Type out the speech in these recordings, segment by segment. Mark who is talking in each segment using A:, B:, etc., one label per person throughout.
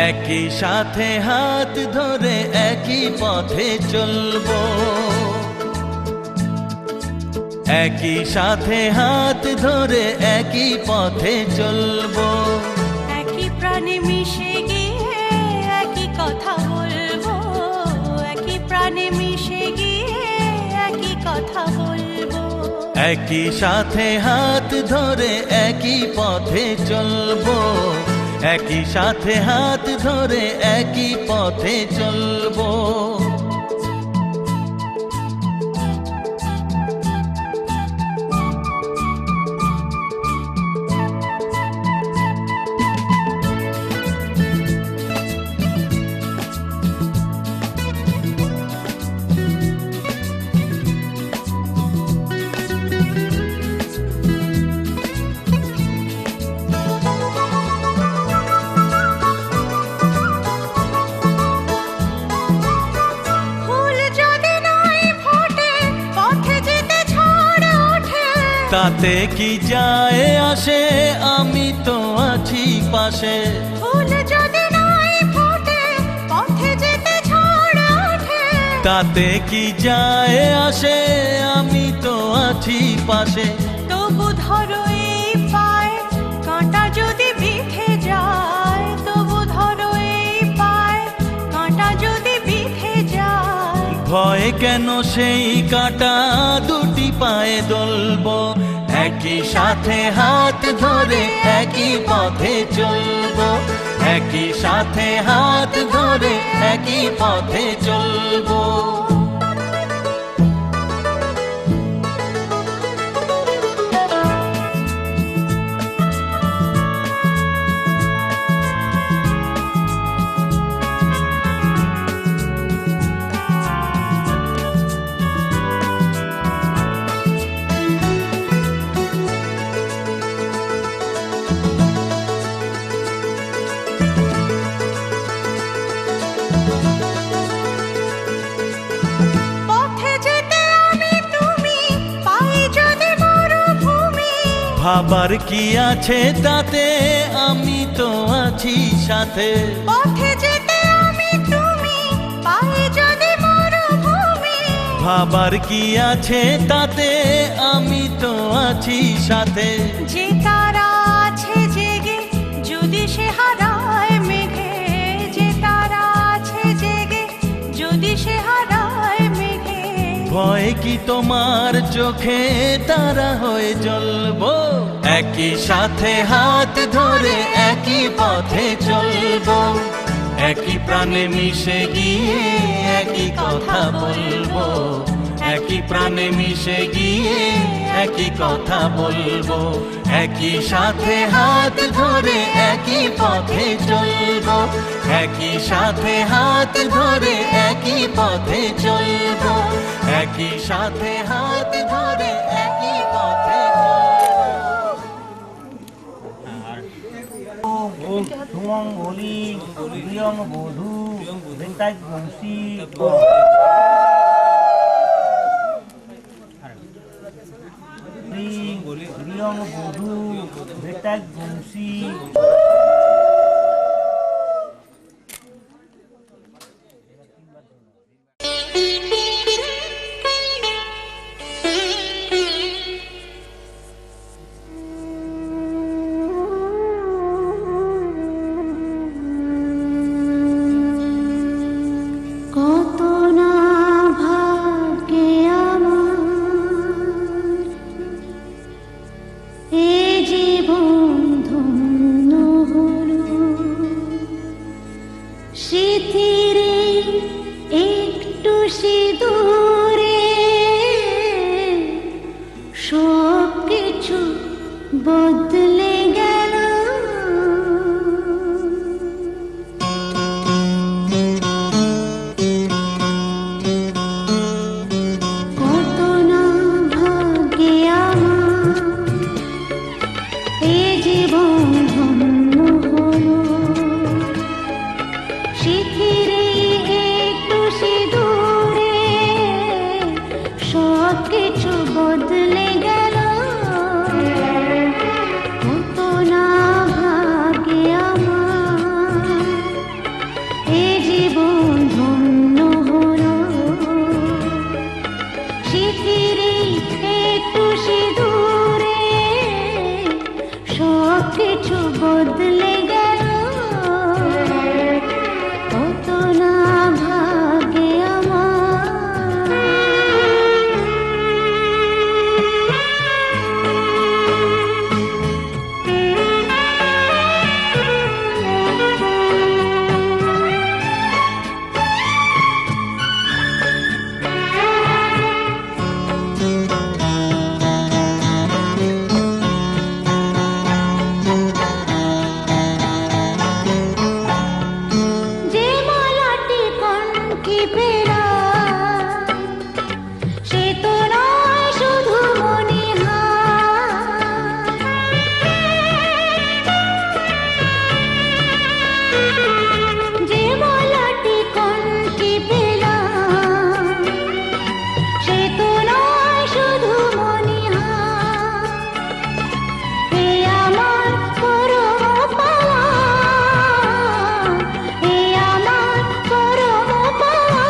A: একই সাথে হাত ধরে একই পথে চলবো, একই সাথে হাত ধরে একই পথে চলবো,
B: একই প্রাণে মিশে গিয়ে একই কথা বলবো, একই প্রাণে মিশে গিয়ে একই কথা বলবো।
A: একই সাথে হাত ধরে একই পথে চলবো, একই সাথে হাত ধরে একই পথে চলবো। তাতে কি যায় আসে, আমি তো আছি পাশে।
B: ফুল যদি নাই ফোটে পথে যেতে ঝড় ওঠে,
A: তাতে কি যায় আসে, আমি তো আছি পাশে।
B: তবু ধরো এই পায় কাঁটা যদি বিঁধে যায়, তবু ধরো এই পায় কাঁটা যদি বিঁধে যায়।
A: ভয় কেন সেই কাঁটা দুটি পায়ে দলবো, একই সাথে হাত ধরে একই পথে চলবো, একই সাথে হাত ধরে একই পথে চলবো। ভাবার কি আছে তাতে, আমি তো আছি সাথে।
B: পথে যেতে আমি তুমি পায়ে যদি মরুভূমি,
A: ভাবার কি আছে তাতে, আমি তো আছি সাথে।
B: যে তারা আছে জেগে যদি সে হারায় মেঘে, যে তারা আছে জেগে যদি সে হারায় মেঘে।
A: ভয় কি তোমার চোখে তারা হয়ে জ্বলবো, একই সাথে হাত ধরে একই পথে চলবো, একই প্রাণে মিশে গিয়ে একই কথা বলবো, একই প্রাণে মিশে গিয়ে একই কথা বলবো। একই সাথে হাত ধরে একই পথে চলবো, একই সাথে হাত ধরে একই পথে চলবো, একই সাথে হাত ধরে একই পথে
C: ধুয়ং বলি প্রিয়ং বধূ ভেঙ্কাই বংশী। প্রিয়ং বধূ ভেঙ্কাই বংশী।
D: বদলে গেল কত না ভাগ্যে আমার এই জীবন ধন্য হলো শিথিরে একটু সিঁদুরে সব কিছু বদলে গেল কত না ভাগ্যে আমার কিছু বদলে গেল, কত না ভাগে আমার। যে মালাটি কনকি পেলা, সে তো নয় শুধু মণিহার। যে মালাটি কনকি পেলা, সে তো নয় শুধু মণিহার। এ আমার পরম পাওয়া, এ আমার পরম পাওয়া,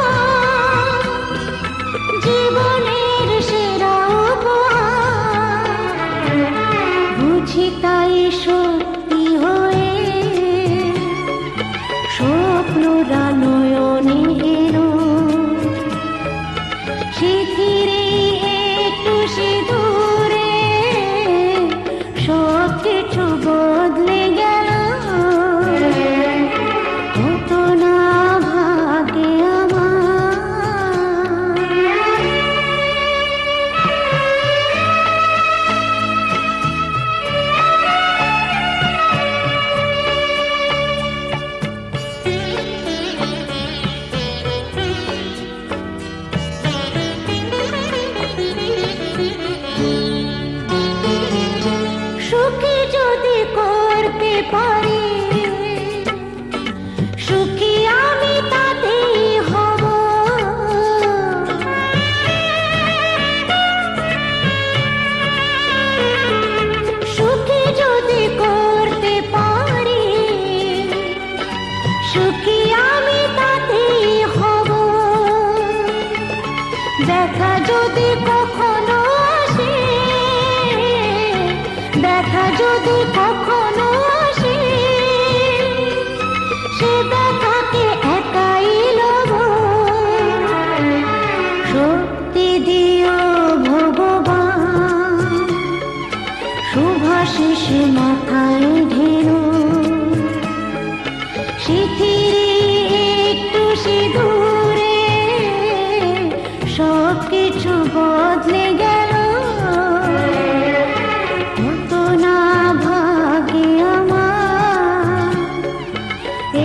D: জীবনের সেরা উপহার। বুঝি তাই সত্যি হয়ে স্বপ্নরা নয়নে এলো, শিথিরে একটু সিঁদুরে সব কিছু বদলে গেল, কত না ভাগে আমার। সুখী যদি করতে পারি, সুখী আমি তাতেই হব। সুখী যদি করতে পারি, সুখী আমি তাতেই হব। দেখা যদি কখনো আসে, দেখা যদি কখনো আসে, সে দেখাকে একাই লব। শক্তি দিও ভগবান, শুভাশিস মাথায় ঢেলো, শিথিরে একটু সিঁদুরে সব কিছু বদলে গেল, কত না ভাগে আমার।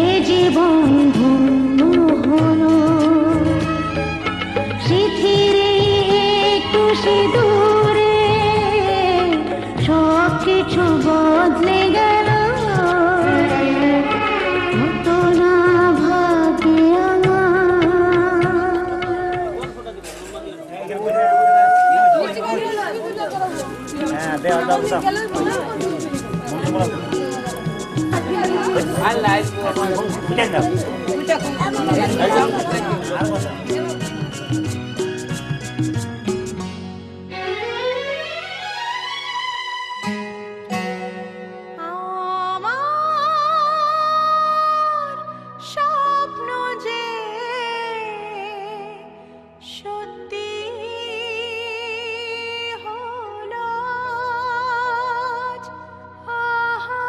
D: এ জীবন ধন্য হলো, শিথিরে একটু সিঁদুরে সব কিছু বদলে গেল, কত না ভাগে আমার।
C: হ্যাঁ দে দাও দাও। আর লাইভ ঠিক আছে।
B: আমার স্বপ্ন যে সত্যি হলো আজ। আহা,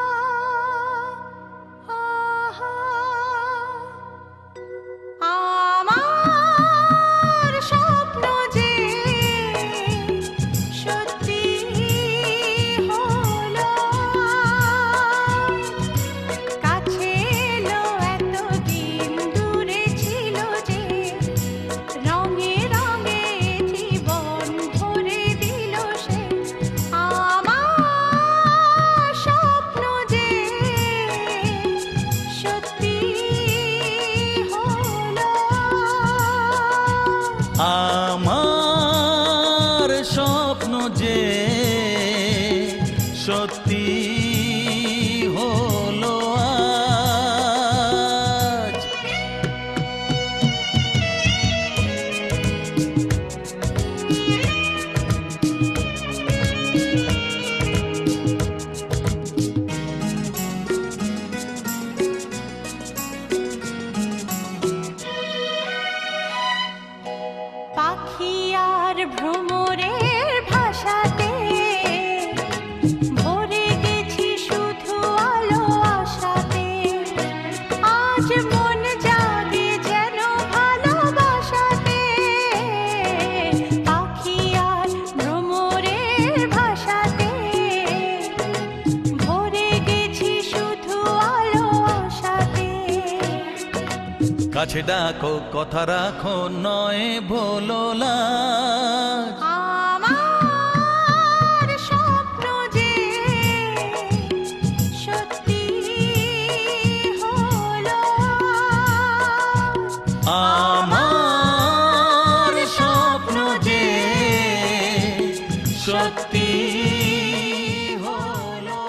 B: আহা, আমার স্বপ্ন যে সত্যি হলো আজ। কাছে এলো এতদিন দূরে ছিল যে, রঙে রঙে জীবন ভরে দিল সে। আমার স্বপ্ন যে সত্যি হলো আজ।
A: আমার স্বপ্ন যে সত্যি হলো আজ। কাছে ডাকো কথা রাখো নয় ভোলো লাজ।
B: আমার স্বপ্ন যে সত্যি হলো,
A: আমার স্বপ্ন যে সত্যি হলো।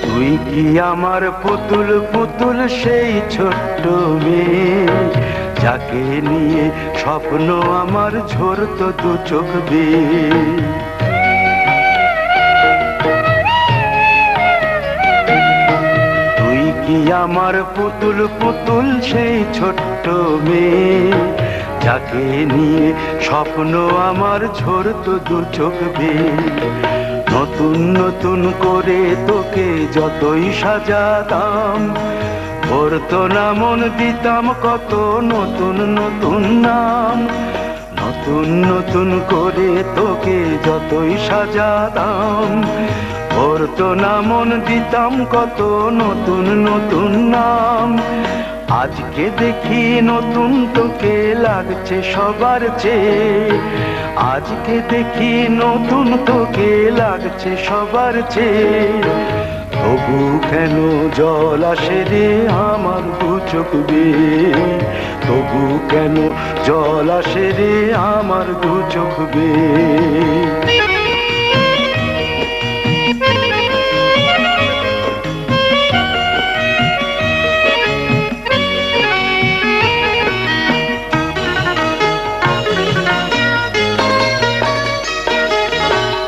E: তুই কি আমার পুতুল পুতুল সেই ছোট্ট মেয়ে, যাকে নিয়ে স্বপ্ন আমার ঝরতো দু চোখ বেয়ে। তুই কি আমার পুতুল পুতুল সেই ছোট্ট মেয়ে, যাকে নিয়ে স্বপ্ন আমার ঝরতো দু চোখ বেয়ে। নতুন নতুন করে তোকে যতই সাজাতাম, ভরতো না মন দিতাম কত নতুন নতুন নাম। নতুন নতুন করে তোকে যতই সাজাতাম, ভরতো না মন দিতাম কত নতুন নতুন নাম। আজকে দেখি নতুন তোকে লাগছে সবার চেয়ে, আজকে দেখি নতুন তোকে লাগছে সবার চেয়ে। তবু কেন জল আসে রে আমার দু চোখ বেয়ে, তবু কেন জল আসে রে আমার দু চোখ বেয়ে।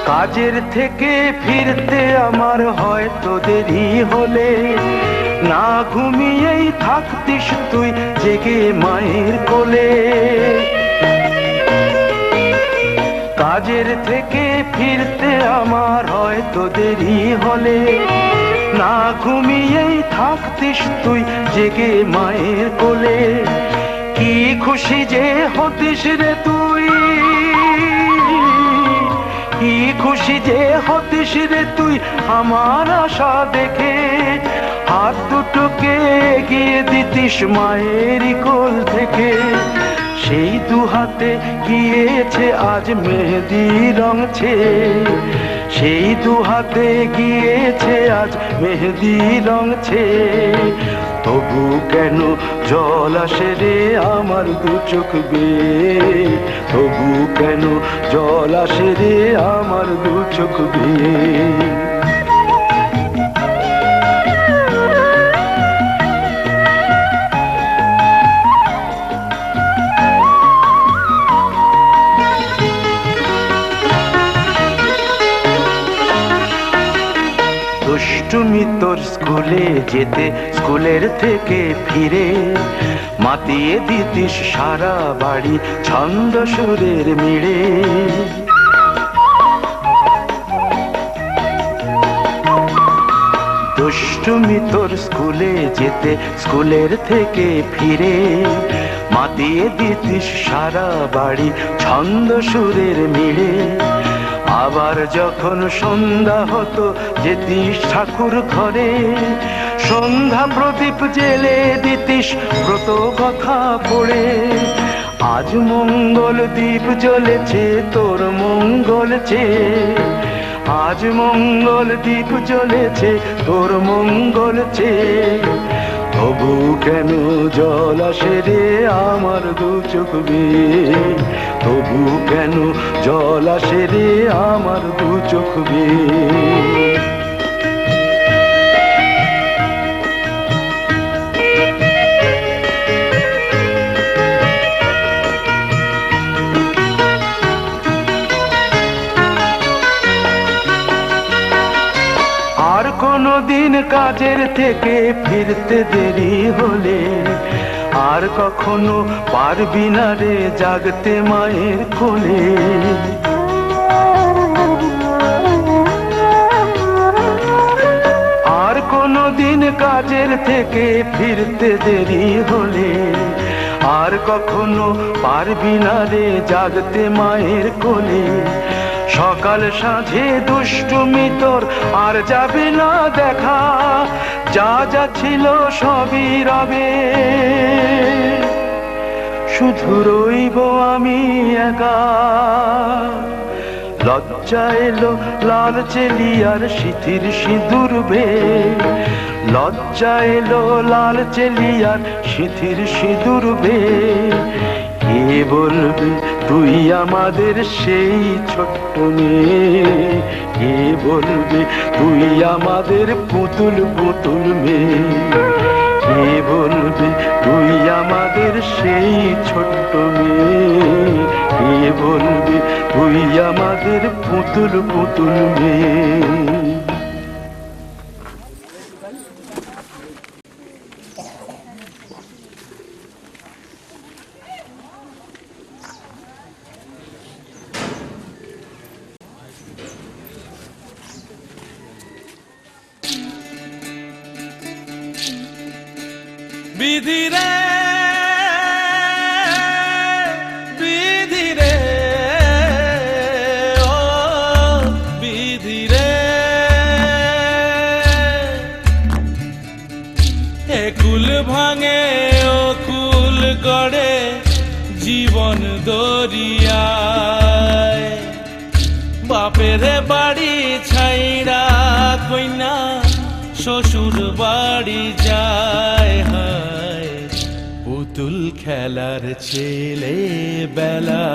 E: কাজের থেকে ফিরতে আমার হয়তো দেরি হলে, না ঘুমিয়েই থাকতিস তুই জেগে মায়ের কোলে। কাজের থেকে ফিরতে আমার হয়তো দেরি হলে, না ঘুমিয়েই থাকতিস তুই জেগে মায়ের কোলে। কি খুশি যে হতিস রে তুই, কি খুশি যে হতিস রে তুই আমার আশা দেখে। হাত দুটোকে এগিয়ে দিতিস মায়ের কোল থেকে, সেই দু হাতে গিয়েছে আজ মেহেদি রং ছেয়ে। সেই দু হাতে গিয়েছে আজ মেহেদি রং ছেয়ে। তবু কেন জল আসে রে আমার দু চোখ বেয়ে, তবু কেন জল আসে রে আমার দু চোখ বেয়ে। দুষ্টুমি তোর স্কুলে যেতে, স্কুলের থেকে ফিরে মাতিয়ে দিতিস সারা বাড়ি ছন্দ সুরের মিড়ে। দুষ্টুমি তোর স্কুলে যেতে, স্কুলের থেকে ফিরে মাতিয়ে দিতিস সারা বাড়ি ছন্দ সুরের মিড়ে। আবার যখন সন্ধ্যা হতো যেতিস ঠাকুর ঘরে, সন্ধ্যা প্রদীপ জেলে দিতিস ব্রত কথা পড়ে। আজ মঙ্গল দ্বীপ জ্বলেছে তোর মঙ্গল চেয়ে, আজ মঙ্গল দ্বীপ জ্বলেছে তোর মঙ্গল চেয়ে। তবু কেন জল আসে রে আমার দু চোখ বেয়ে, তবু কেন জল আসে রে আমার দু চোখ বেয়ে। আর কোনদিন কাজের থেকে ফিরতে দেরি হলে, আর কখনো পারবি না রে জাগতে মায়ের কোলে। কাজের থেকে ফিরতে দেরি হলে আর কখনো পারবি না রে জাগতে মায়ের কোলে। সকাল সাঁঝে দুষ্টুমি তোর আর যাবে না দেখা, যা যা ছিল সবই রবে, শুধু রইব আমি একা। লজ্জা এলো লাল চেলিয়ার সিঁথির সিঁদুর বে, লজ্জা এলো লাল চেলিয়ার সিঁথির সিঁদুর বে। কে বলবে তুই আমাদের সেই ছোট্ট মেয়ে, কে বলবে তুই আমাদের পুতুল পুতুল মেয়ে, কে বলবে তুই আমাদের সেই ছোট্ট মেয়ে, কে বলবে তুই আমাদের পুতুল পুতুল মেয়ে।
A: বিধি রে বিধি রে ও বিধি রে, এ কুল ভাঙে ও কুল গড়ে জীবন দরিয়ায়। বাপের বাড়ি ছাইড়া কইনা শ্বশুর বাড়ি যায়, হায় পুতুল খেলার ছেলে বেলা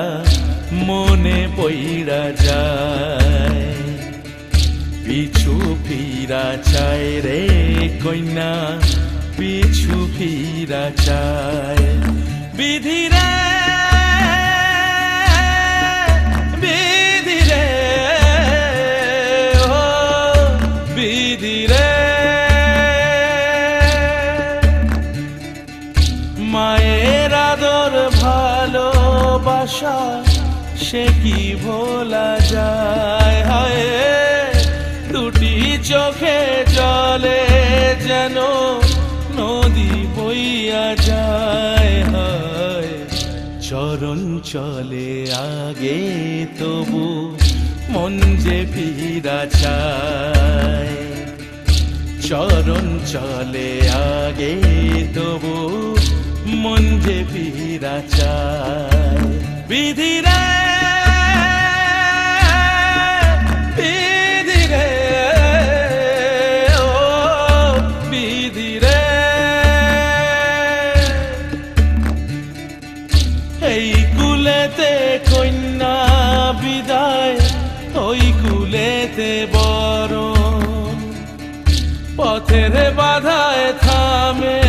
A: মনে পইড়া যায়। পিছু ফিরা চায় রে কইনা, পিছু ফিরা চায়। বিধি রে বিধি রে ও বিধি রে, মায়ের আদর ভালোবাসা সে কি ভোলা যায়, হায় দুটি চোখে জলে যেন নদী বইয়া যায়, হায় চরণ চলে আগে তবু মন যে ফিরা চায়। চরণ চলে আগে তবু মন যে ফিরা চায়। বিধি রে বিধি রে ও বিধি রে, এই কুলেতে কন্যা বিদায়, ওই কুলেতে বরণ। পথের বাধায় থামে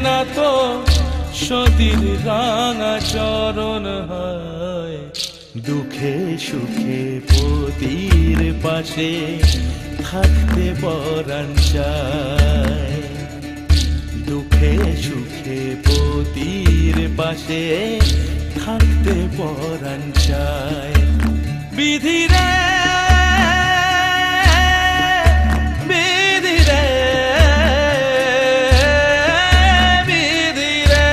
A: না তো সতীর রাঙা চরণ, হয় দুঃখে সুখে পতির পাশে থাকতে পরাণ চায়। দুঃখে সুখে পতির পাশে থাকতে পরাণ চায়। বিধি রে বিধি রে বিধি রে।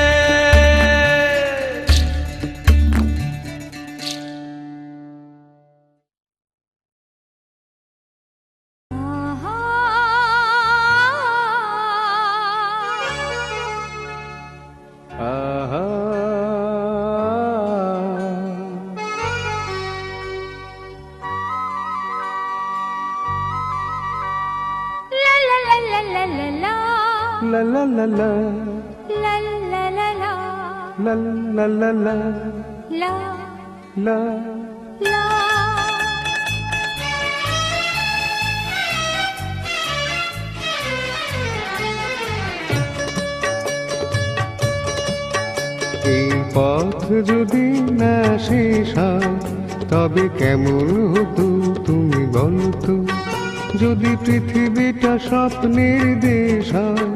E: La la la la,
B: La la la la,
E: la la la la,
B: la
E: la.
B: la.
F: এই পথ যদি না শেষ হয় তবে কেমন হতো তুমি বলো তো। যদি পৃথিবীটা স্বপ্নের দেশ হয়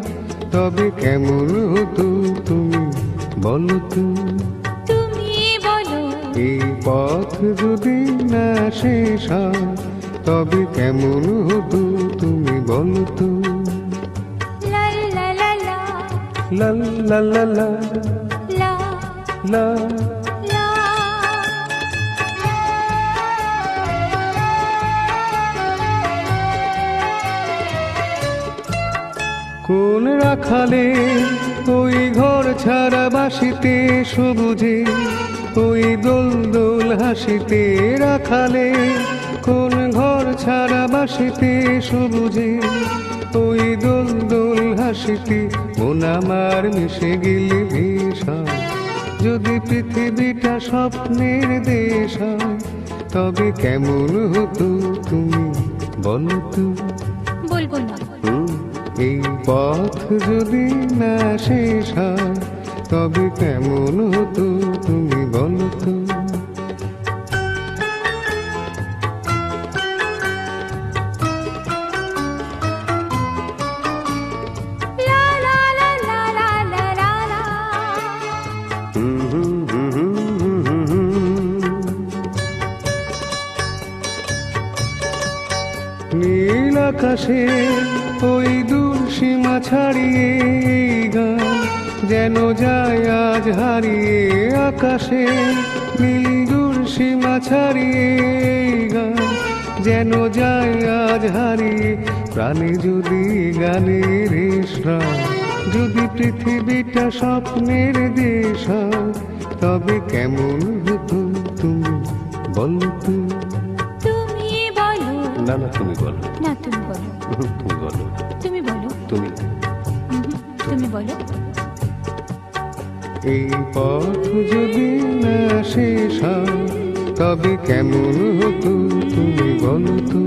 F: তবে কেমন হতো তুমি বলো তো।
B: তুমি বলো
F: এই পথ যদি না শেষ হয় তবে কেমন হতো তুমি বলো তো।
B: la la la
F: লা লা লা লা
B: লা
F: লা
B: লা
F: কোন রাখালে ওই ঘর ছাড়া বাসিতে সবুজে ওই দোল দোল হাসিতে রাখালে কোন ঘর ছাড়া বাসিতে সবুজে ওই দোল দোল হাসিতে মন আমার মিশে গেলে বেশ হয়। যদি পৃথিবীটা স্বপ্নের দেশ হয় তবে কেমন হতো তুমি বলো তো?
B: বলবো না।
F: এই পথ যদি না শেষ হয় তবে কেমন হতো তুমি বলো তো?
B: লা লা লা লা লা লা লা লা।
F: নীল আকাশে ওই দূর সীমা ছাড়িয়ে এই গান যেন যায় আজ হারিয়ে। আকাশে নীল দূর সীমা ছাড়িয়ে এই গান যেন যায় আজ হারিয়ে। প্রাণে যদি গানের শ্রাম, যদি পৃথিবীটা স্বপ্নের দেশ হয় তবে কেমন হতো তুমি বলো তো?
B: তুমি বলো।
F: না না তুমি বলো,
B: না তুমি বলো।
F: তুমি বলো,
B: তুমি বলো।
F: তুমি।
B: তুমি বলো।
F: এই পথ যদি না শেষ হয় তবে কেমন হতো তুমি বলো তো?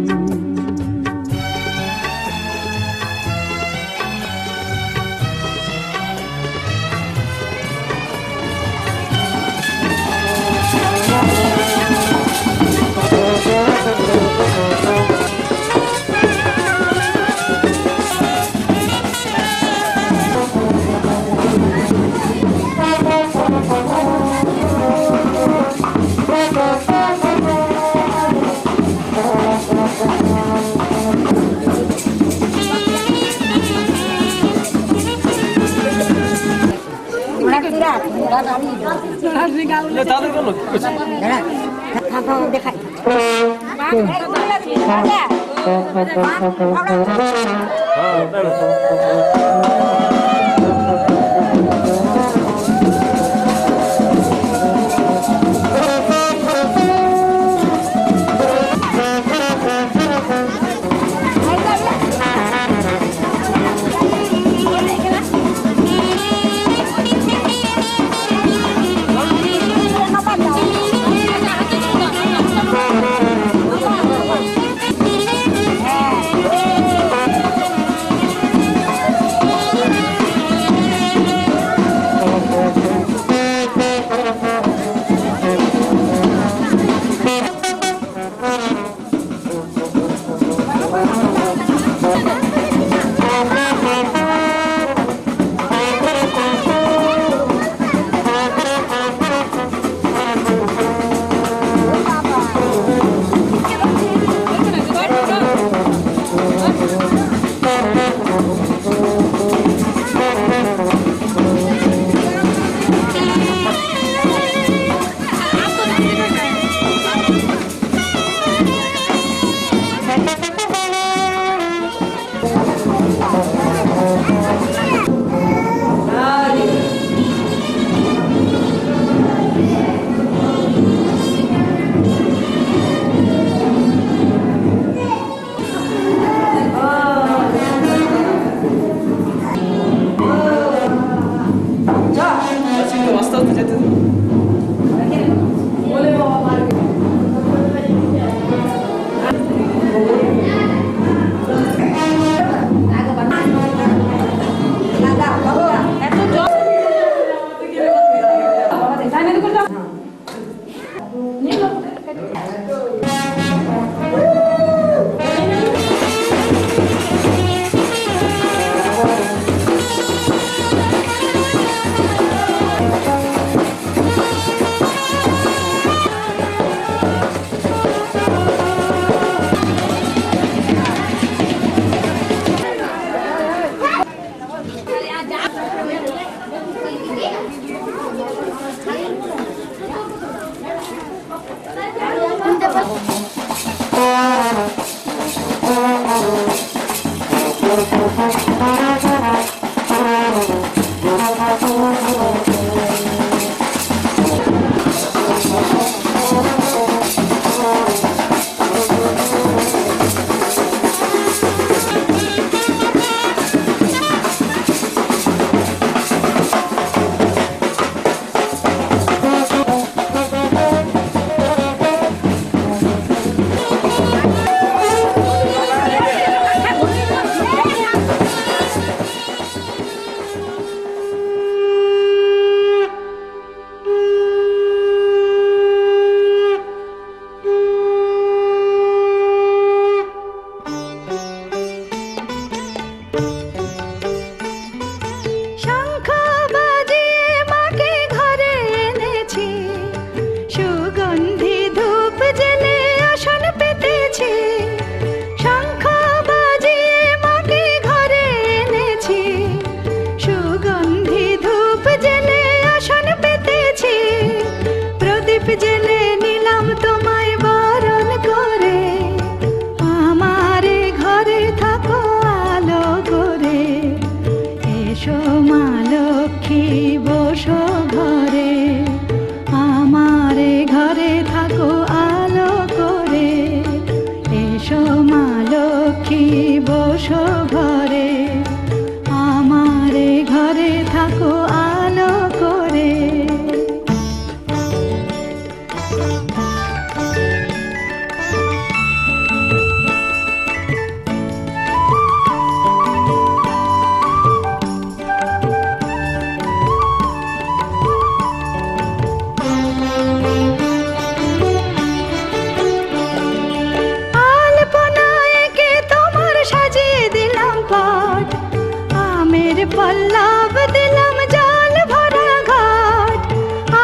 B: পল্লব দিলাম জল ভরা ঘাট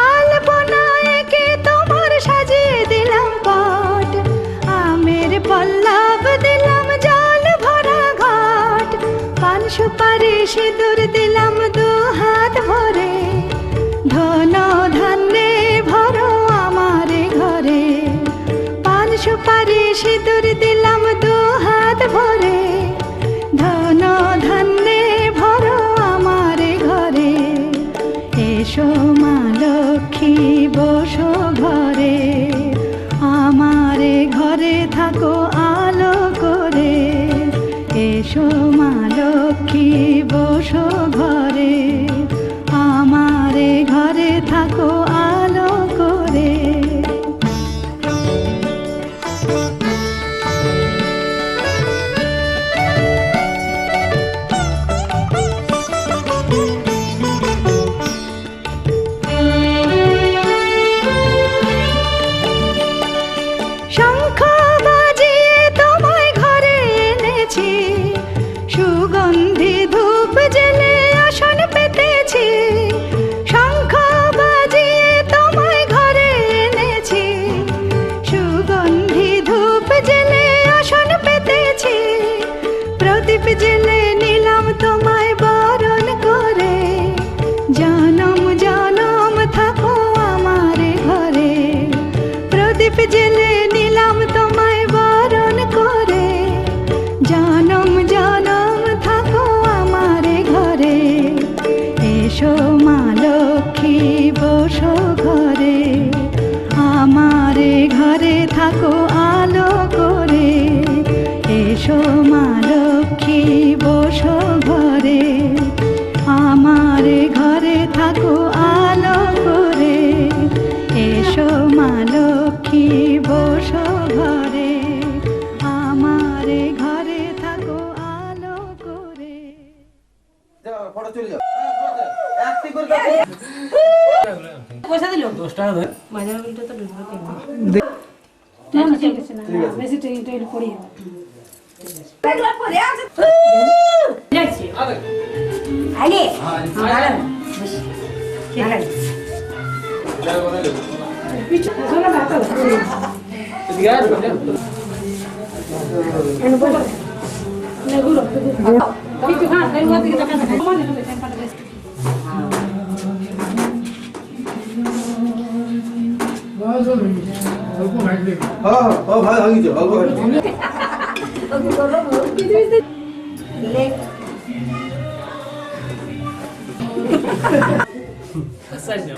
B: আলপনা এঁকে তোমার সাজিয়ে দিলাম পট আমের পল্লব দিলাম জল ভরা ঘাট পান সুপারি সিঁদুর দিলাম দু হাত ভরে ধন ধান্যে ভরো আমার ঘরে পান সুপারি সিঁদুর দিলাম দু হাত ভরে ধন ধান্যে ভরো আমার ঘরে এসো মা লক্ষ্মী বসো ঘরে আমার ঘরে থাকো আলো করে এসো মা লক্ষ্মী বসো ঘরে আমার ঘরে থাকো আলো করে শঙ্খ বাজিয়ে তোমায় ঘরে এনেছি সুগন্ধি ধূপ জেলে আসন পেতেছি শঙ্খ বাজিয়ে তোমায় ঘরে এনেছি সুগন্ধি ধূপ জেলে আসন পেতেছি প্রদীপ জেলে নিলাম তোমায় বরণ করে জনম জনম থাকো আমার ঘরে প্রদীপ জেলে নিলাম তোমায় বরণ করে জনম জনম থাকো আমার ঘরে এসো মা লক্ষ্মী বসো ঘরে আমার ঘরে থাকো আলো করে এসো মা লক্ষ্মী বসো ঘরে আমার ঘরে থাকো আলো করে এসো মা লক্ষ্মী বসো ঘরে আমার ঘরে থাকো আলো করে
G: পয়সা দিল 10 টাকা ধরে মাঝার বিলটা তো ঢুকবে না না ঠিক আছে না বেশি টাইম পড়ি একলা পড়ে আছে যাচ্ছি আগে ভালো বস ঠিক আছে পিছু সোনা বাতা দিগার এনে বল না গুলো পিছু হ্যাঁ তাই ওদিকে টাকা টাকা মানে হবে টাইম পাটা বেশ
H: ভাই ভাঙিছে অল্প
G: Sério.